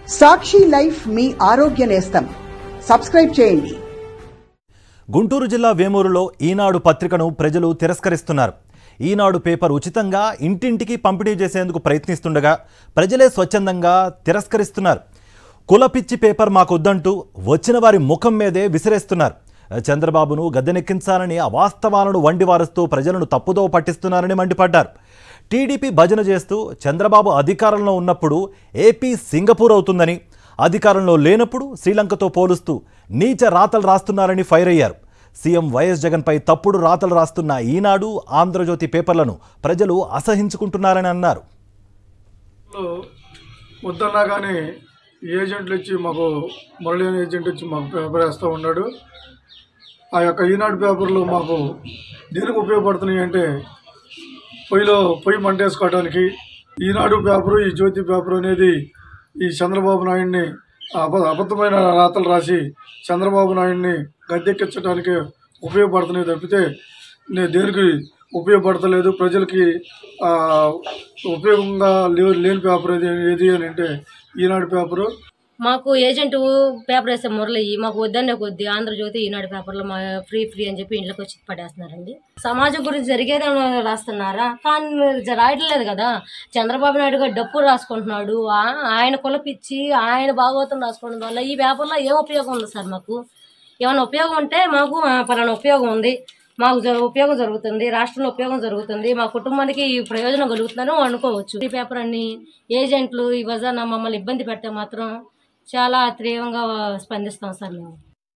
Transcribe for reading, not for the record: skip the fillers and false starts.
సాక్షి life మీ ఆరోగ్య నేస్తం. Subscribe చేయండి. గుంటూరు జిల్లా వేమూరులో ఈనాడు పత్రికను ప్రజలు తిరస్కరిస్తున్నారు. ఈనాడు పేపర్ ఉచితంగా ఇంటింటికి పంపిణీ చేసేందుకు ప్రయత్నిస్తుండగా ప్రజలే స్వచ్ఛందంగా తిరస్కరిస్తున్నారు. కులపిచ్చి పేపర్ మాకొద్దంటూ వచ్చిన వారి ముఖం మీదే విసిరేస్తున్నారు. చంద్రబాబును గద్దెనెక్కించాలని అవాస్తవాలను వండివారుస్తూ ప్రజలను తప్పుదో పట్టిస్తున్నారని మండిపడ్డారు. టీడీపీ భజన చేస్తూ చంద్రబాబు అధికారంలో ఉన్నప్పుడు ఏపీ సింగపూర్ అవుతుందని, అధికారంలో లేనప్పుడు శ్రీలంకతో పోలుస్తూ నీచ రాతలు రాస్తున్నారని ఫైర్ అయ్యారు. సీఎం వైఎస్ జగన్పై తప్పుడు రాతలు రాస్తున్న ఈనాడు, ఆంధ్రజ్యోతి పేపర్లను ప్రజలు అసహించుకుంటున్నారని అన్నారు. వద్దన్నా కానీ ఏజెంట్లు ఇచ్చి మాకు మురళీ ఏజెంట్ ఇచ్చి మాకు పేపర్ వేస్తూ ఉన్నాడు. ఆ యొక్క ఈనాడు పేపర్లు మాకు దేనికి ఉపయోగపడుతున్నాయి అంటే పొయ్యి మంటేసుకోవడానికి. ఈనాడు పేపరు, ఈ జ్యోతి పేపర్ అనేది ఈ చంద్రబాబు నాయుడిని అబద్ధమైన రాతలు రాసి చంద్రబాబు నాయుడిని గద్దెక్కించడానికి ఉపయోగపడుతున్నాయి తప్పితే దేనికి ఉపయోగపడతలేదు. ప్రజలకి ఉపయోగంగా లేని పేపర్ ఏది అని అంటే ఈనాడు పేపరు. మాకు ఏజెంట్ పేపర్ వేస్తే మురళి మాకు వద్దనే కొద్ది ఆంధ్రజ్యోతి ఈనాడు పేపర్లో మా ఫ్రీ అని చెప్పి ఇంట్లోకి వచ్చి పడేస్తున్నారండి. సమాజం గురించి జరిగేది రాస్తున్నారా? కానీ రాయట్లేదు కదా. చంద్రబాబు నాయుడు గారు డప్పు రాసుకుంటున్నాడు, ఆయన కులపిచ్చి ఆయన భాగవతం రాసుకోవడం వల్ల ఈ పేపర్లో ఏం ఉపయోగం ఉంది సార్? మాకు ఏమైనా ఉపయోగం ఉంటే మాకు పలానా ఉపయోగం ఉంది, మాకు ఉపయోగం జరుగుతుంది, రాష్ట్రంలో ఉపయోగం జరుగుతుంది, మా కుటుంబానికి ప్రయోజనం కలుగుతుందని అనుకోవచ్చు. ఈ పేపర్ అన్ని ఏజెంట్లు ఈ వజన మమ్మల్ని ఇబ్బంది పెడితే మాత్రం చాలా తీవ్రంగా స్పందిస్తాం సార్ మేము.